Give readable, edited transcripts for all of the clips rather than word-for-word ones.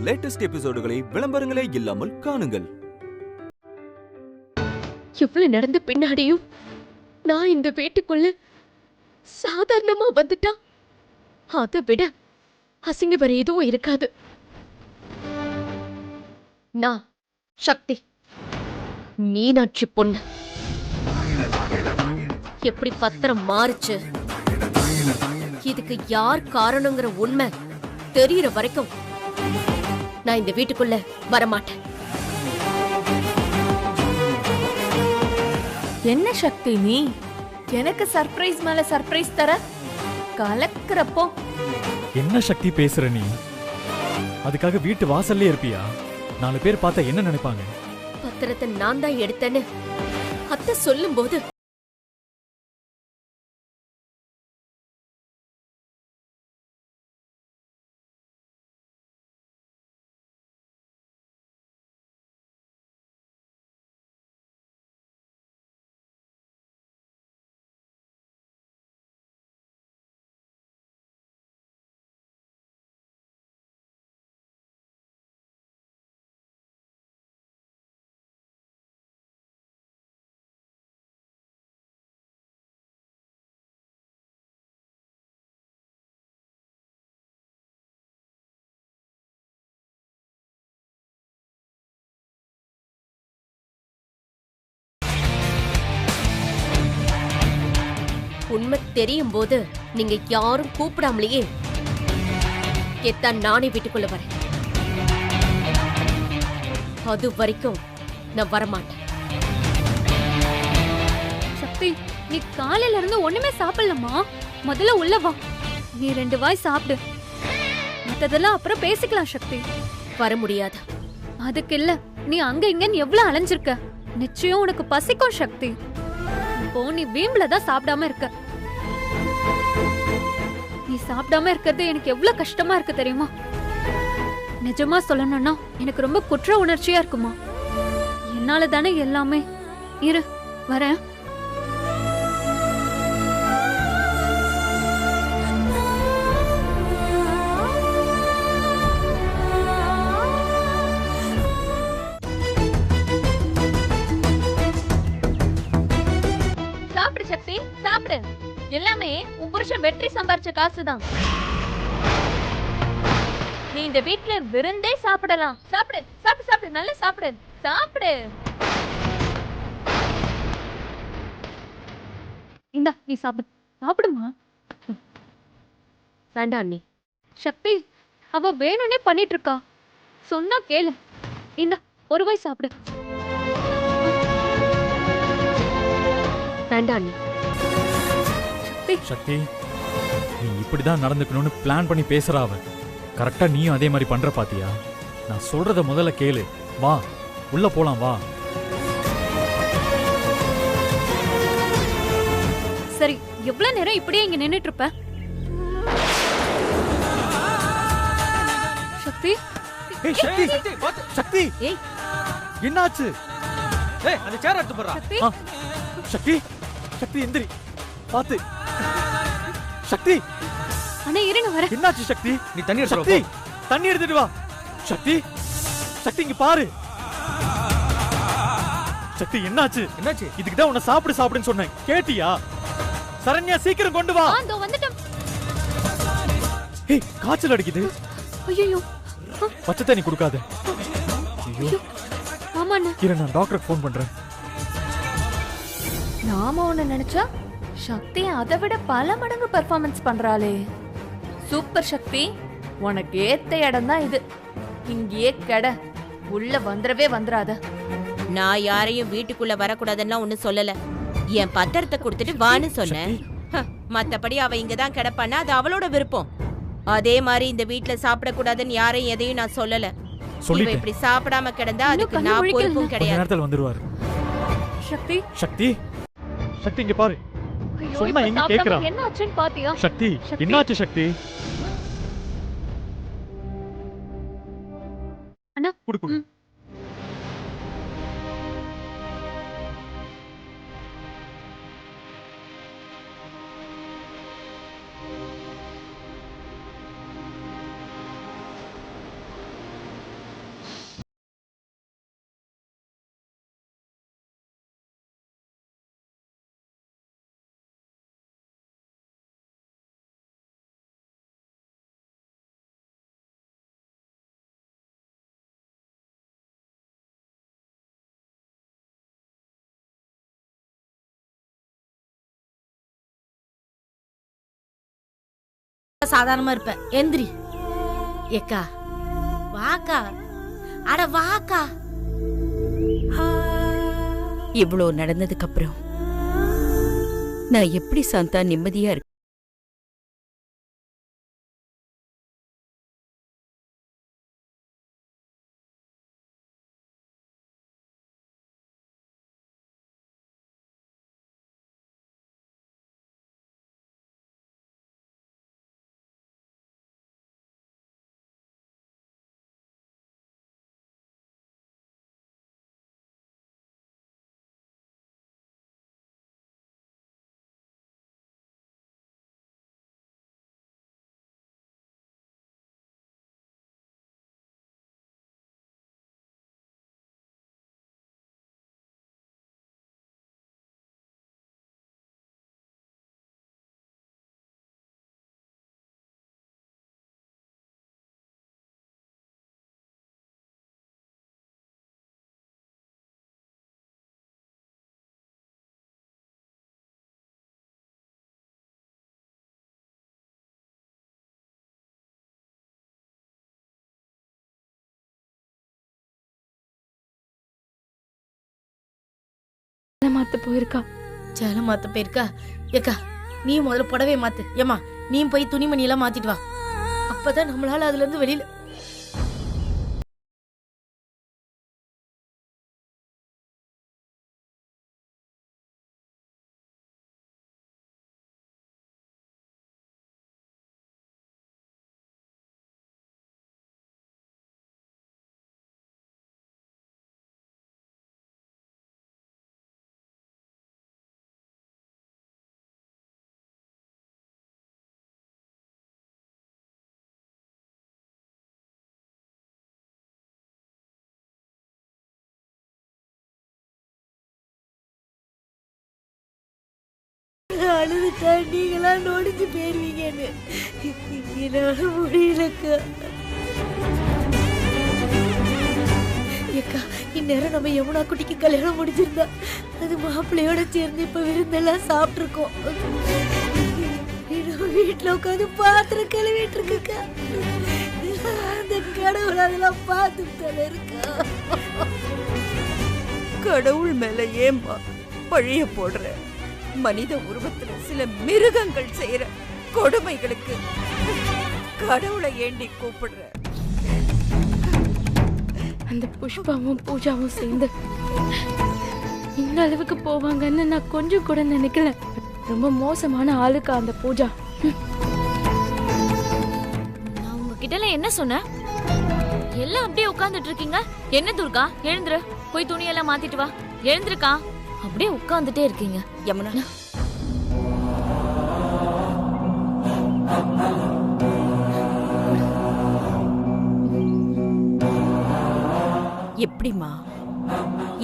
Latest எபிசோடுகளை விளம்பரங்களே இல்லாமல் காணுங்கள். இவ்வளவு நடந்த பின்னாடியும் நான் இந்த வீட்டுக்குள்ள சாதாரணமா வந்துட்டா அதை விட அசிங்க வேற எதுவும் இருக்காது. நான் சக்தி, மீனாட்சி பொண்ணு. எப்படி பத்திரம் மாறுச்சு, இதுக்கு யார் காரணங்கிற உண்மை தெரியற வரைக்கும் நான் இந்த வீட்டுக்குள்ள வரமாட்டேன். என்ன சக்தி நீ எனக்கு சர்ப்ரைஸ் மேல சர்ப்ரைஸ் தர கலக்கிறப்போ? என்ன சக்தி பேசுற நீ? அதுக்காக வீட்டு வாசல்லே இருப்பியா? 4 பேர் பார்த்தா என்ன நினைப்பாங்க? பத்திரத்தை நான் தான் எடுத்தேன்னு அத்தை சொல்லும் போது உண்மை தெரியும் போது நீங்க யாரும் கூப்பிடாமலேயே எத்தான் நானே வீட்டுக்குள்ள வரேன். அது வரைக்கும் நான் வரமாட்டேன். சக்தி, நீ காலையில இருந்து ஒண்ணுமே சாப்பிடலமா? முதல்ல உள்ள வா, நீ 2 வாய் சாப்பிடு. மத்ததெல்லாம் அப்புறம் பேசிக்கலாம். சக்தி, வர முடியாது. அதுக்கு இல்ல, நீ அங்க இங்கன்னு எவ்வளவு அலைஞ்சிருக்க. நிச்சயம் உனக்கு பசிக்கும் சக்தி. இப்போ நீ வீம்புல தான் சாப்பிடாம இருக்க. நீ சாப்பிடாம இருக்கிறது எனக்கு எவ்வளவு கஷ்டமா இருக்கு தெரியுமா? நிஜமா சொல்லணும்னா எனக்கு ரொம்ப குற்ற உணர்ச்சியா இருக்குமா. என்னால தானே எல்லாமே. இரு வரேன். சாப்பிடு சக்தி, சாப்பிடு. எல்லாமே உன் புருஷன் வெற்றி சம்பாரிச்ச காசுதான். நீ இந்த வீட்டுல விருந்தே சாப்பிடலாம். சாப்பிடு சாப்பிடு சாப்பிடு, நல்லா சாப்பிடு சாப்பிடு. இந்தா நீ சாப்பிடு. சாப்பிடுமா. வேண்டாம் அண்ணி. சக்தி, அவ வேணும்னே பண்ணிட்டு இருக்கா. சொன்னா கேளு. இந்தா 1 வாய் சாப்பிடு. வேண்டாம் அண்ணி. சக்தி, நீ இப்படிதான் நடந்துக்கணும்னு பிளான் பண்ணி பேசுறா அவ. கரெக்டா நீயும் அதே மாதிரி பண்ற பாத்தியா? நான் சொல்றத முதல்ல கேளு. வா, உள்ள போலாம் வா. சரி, எவ்வளவு நேரம் இப்படியே இங்க நின்னுட்டு இருப்ப? சக்தி, ஏய் சக்தி, சக்தி, ஏய் என்னாச்சு? ஏய், அந்த சேர் எடுத்து போறா. சக்தி, சக்தி, சக்தி எந்திரி. பாத்து. சக்தி, அண்ணா இருங்க வர. என்னாச்சு சக்தி? நீ தண்ணி எடுத்து சக்தி, வா. தண்ணி எடுத்துட்டு வா. சக்தி, சக்தி இங்க பாரு. சக்தி என்னாச்சு? என்னாச்சு? இதுக்கு தான் உன்னை சாப்பிடு சாப்பிடுன்னு சொன்னேன். கேட்டியா? சரண்யா சீக்கிரம் கொண்டு வா. இதோ வந்துட்டேன். ஏய், காய்ச்சல் அடிக்குது. ஐயோ, பச்சை தண்ணி கொடுக்காத. ஐயோ, ஆமா அண்ணா. இரு, நான் டாக்டருக்கு ஃபோன் பண்றேன். நாம ஒண்ணு நினைச்சா சக்தி அதை விட பல மடங்கு பெர்ஃபார்மன்ஸ் பண்றாளே. சூப்பர் சக்தி, உனக்கு ஏத்த இடம் தான் இது. இங்கேயே கெட, உள்ள வந்துடவே வந்துடாத. நான் யாரையும் வீட்டுக்குள்ள வரக்கூடாதுன்னா ஒண்ணு சொல்லல. என் பத்திரத்தை கொடுத்துட்டு வான்னு சொன்னேன். மத்தபடி அவ இங்கதான் கிடப்பான்னா அது அவளோட விருப்பம். அதே மாதிரி இந்த வீட்டுல சாப்பிடக்கூடாதுன்னு யாரையும் எதையும் நான் சொல்லல. இவ இப்படி சாப்பிடாம கிடந்தா அதுக்கு நான் பொறுப்பும் கிடையாது. நேரத்துல வந்துருவாரு. சக்தி, சக்தி, சக்தி இங்க பாரு. சொன்னா எங்க கேக்குறா? என்ன ஆச்சுன்னு பாத்தியா? சக்தி, என்னாச்சு சக்தி? அண்ணா குடு. சாதாரணமா இருப்பேன். எந்திரி ஏக்கா, வாக்கா, அட வாக்கா. இவ்வளோ நடந்ததுக்கு அப்புறம் நான் எப்படி சாந்தா நிம்மதியா இருக்க? மாத்த போயிருக்கா. சேலம் மாத்த போயிருக்கா. ஏக்கா, நீ முதல்ல புடவை மாத்து. ஏமா, நீ போய் துணிமணி எல்லாம் மாத்திட்டு வா. அப்பதான் நம்மளால அதுல இருந்து வெளியில. அழுதுட்டா நீங்களா நோடிச்சு போயிருவீங்கன்னு என்னால முடியலக்கா. ஏக்கா, இந்நேரம் நம்ம யமுனா குட்டிக்கு கல்யாணம் முடிஞ்சிருந்தா அது மாப்பிள்ளையோட சேர்ந்து இப்ப விருந்தெல்லாம் சாப்பிட்டு இருக்கோம். வீட்டுல உட்காந்து பாத்திரம் கழுவிட்டு இருக்குக்கா. அந்த கடவுள் அதெல்லாம் பார்த்துட்டு இருக்கா. கடவுள் மேல ஏம்மா பழிய போடுற? மனித உருவத்துல சில மிருகங்கள் செய்யற கொடுமைகளுக்கு கடவுளை ஏண்டி கூப்பிடுற? அந்த புஷ்பாவும் பூஜாவும் சேர்ந்து இந்த அளவுக்கு போவாங்கன்னு நான் கொஞ்சம் கூட நினைக்கல. ரொம்ப மோசமான ஆளுக்கா அந்த பூஜா. நான் உங்ககிட்ட என்ன சொன்னேன்? எல்லாம் அப்படியே உட்கார்ந்துட்டு இருக்கீங்க. என்ன துர்கா, எழுந்துரு, போய் துணியெல்லாம் மாத்திட்டு வா. எழுந்திருக்கா, அப்படியே உட்கார்ந்துட்டே இருக்கீங்க. யமுனா,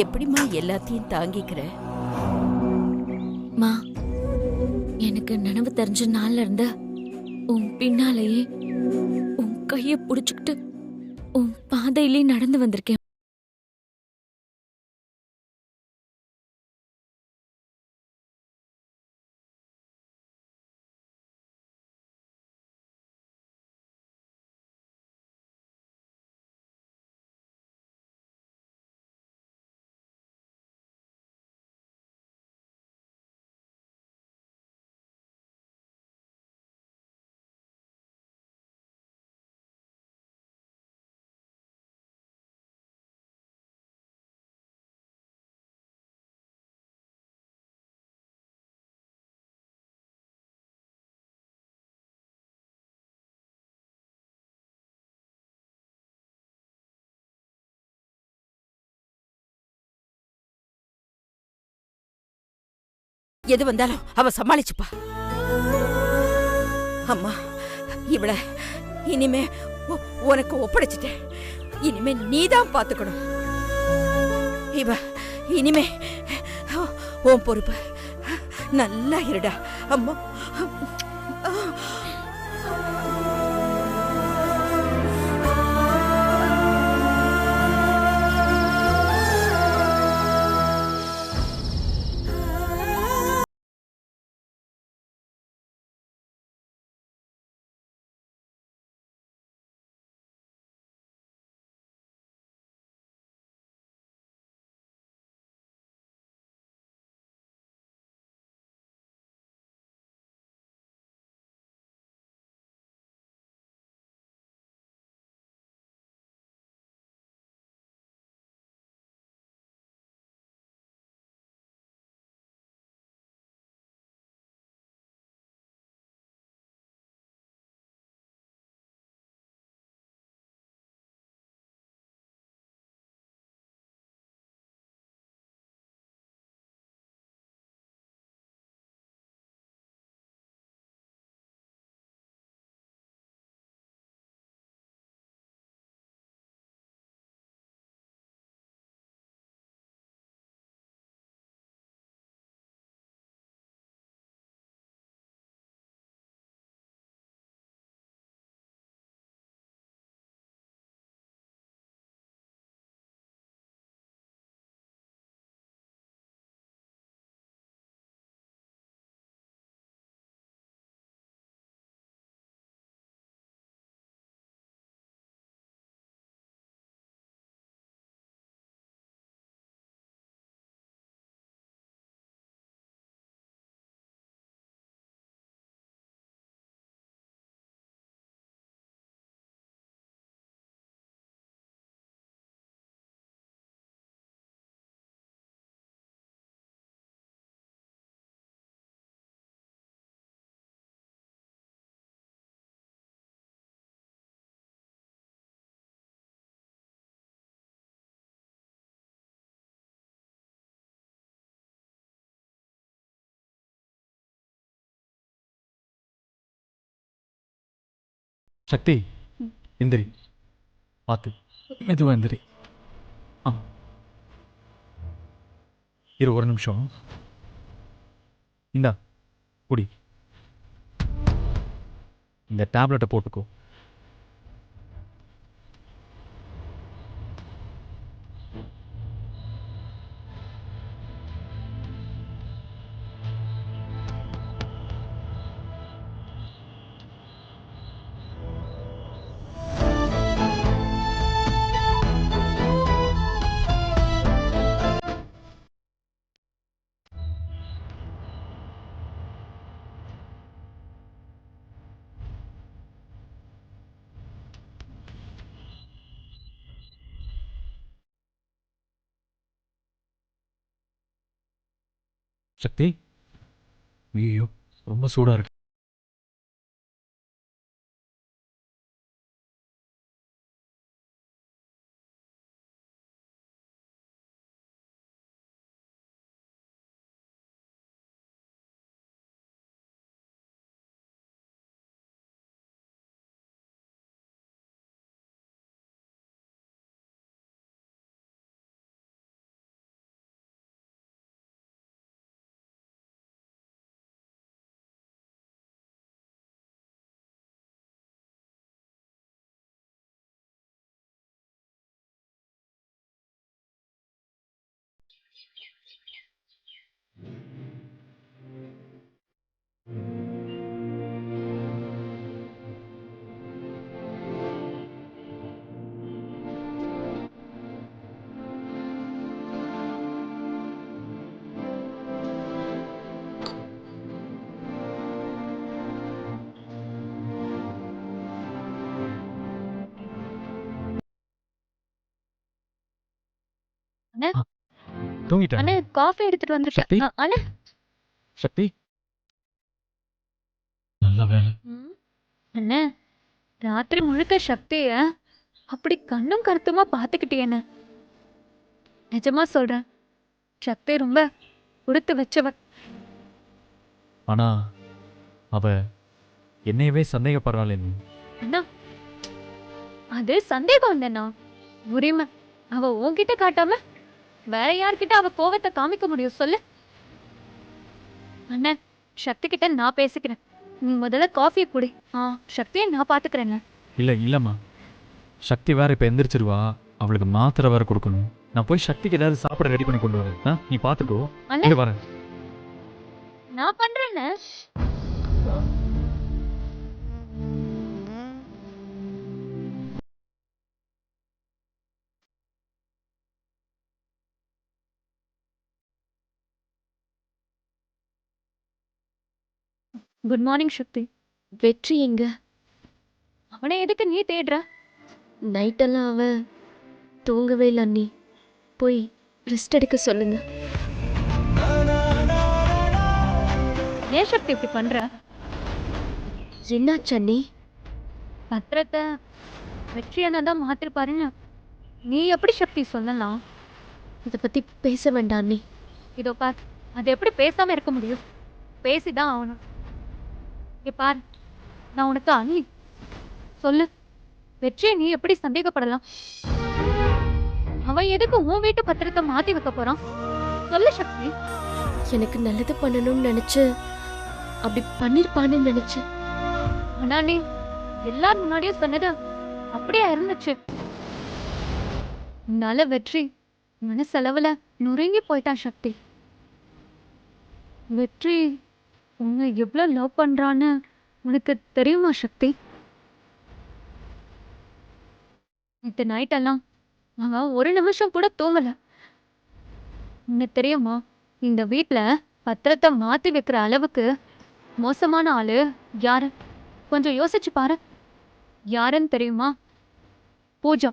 எப்படிமா எல்லாத்தையும் தாங்கிக்கிற? மா, எனக்கு நினைவு தெரிஞ்ச நாள்ல இருந்து உன் பின்னாலேயே உன் கைய புடிச்சுக்கிட்டு உன் பாதையிலே நடந்து வந்திருக்கேன். எது வந்தாலும் அவ சமாளிச்சுப்பா. அம்மா, இவள இனிமே உனக்கு ஒப்படைச்சிட்டேன். இனிமே நீதான் பாத்துக்கணும். இவ இனிமே உன் பொறுப்பு. நல்லா இருடா அம்மா. சக்தி எந்திரி, பார்த்து மெதுவா எந்திரி. ஆ இரு ஒரு நிமிஷம். இந்தா குடி. இந்த டேப்லெட்டை போட்டுக்கோ. சக்தி, ஐயோ ரொம்ப சூடா இருக்கு. அண்ணே. தூங்கிட்டேன். அண்ணே காஃபி எடுத்துட்டு சக்தி? வந்திருக்கேன். அண்ணே. சக்தி, நல்ல வேலை. அண்ணே ராத்திரி முழுக்க சக்திய அப்படி கண்ணும் கருத்துமா பாத்துக்கிட்டேன்னு. நிஜமா சொல்றேன், சக்தி ரொம்ப கொடுத்து வச்சவ. ஆனா அவ என்னையவே சந்தேகப்படுறாளே. அண்ணா அது சந்தேகம் இல்லைண்ணா, உரிமை. அவ உன்கிட்ட காட்டாம வேற யார்கிட்ட அவ கோவத்தை காமிக்க முடியும் சொல்லு? அண்ணன் சக்தி கிட்ட நான் பேசிக்கிறேன், நீ முதல்ல காஃபியை குடி. சக்தியை நான் பாத்துக்கிறேன். இல்லம்மா, சக்தி வேற இப்ப எந்திரிச்சிருவா. அவளுக்கு மாத்திரை வேற கொடுக்கணும். நான் போய் சக்திக்கு ஏதாவது சாப்பிட ரெடி பண்ணி கொண்டு வரேன். நீ பாத்துக்கோ. இங்க வரேன். நான் பண்றேன்னு. குட் மார்னிங் சக்தி. வெற்றி எங்க? அவனை எதுக்கு நீ தேடுற? நைட்டெல்லாம் அவன் தூங்கவே இல்லை அண்ணி. போய் ரெஸ்ட் எடுக்க சொல்லுங்க. ஏன் சக்தி இப்படி பண்ற? என்னாச்சு அண்ணி? பத்திரத்தை வெற்றியான தான் மாத்திருப்பாருன்னு நீ எப்படி சக்தி சொல்லலாம்? இதை பத்தி பேச வேண்டாம் அண்ணி. இதோ பார், அது எப்படி பேசாம இருக்க முடியும்? பேசிதான் ஆகணும். பார், நான் உனக்கு அண்ணி. சொல்லு, வெற்றியை நீ எப்படி சந்தேகப்படலாம்? அவன் எதுக்கு உன் வீட்டு பத்திரத்தை மாத்தி வைக்க போறான்? சொல்லு சக்தி. எனக்கு நல்லது பண்ணணும்னு நினைச்சு அப்படி பண்ணிருப்பான்னு நினைச்சேன். ஆனா நீ எல்லாரும் முன்னாடியும் சொன்னது அப்படியே இருந்துச்சு. நல்ல வெற்றி மனசளவுல நுறுங்கி போயிட்டான் சக்தி. வெற்றி உன்னை எவ்வளவு லவ் பண்றான்னு உனக்கு தெரியுமா சக்தி? இந்த நைட்டெல்லாம் அவன் ஒரு நிமிஷம் கூட தூங்கல. உனக்கு தெரியுமா, இந்த வீட்டுல பத்திரத்தை மாத்தி வைக்கிற அளவுக்கு மோசமான ஆளு யாரு? கொஞ்சம் யோசிச்சு பாரு. யாருன்னு தெரியுமா? பூஜா.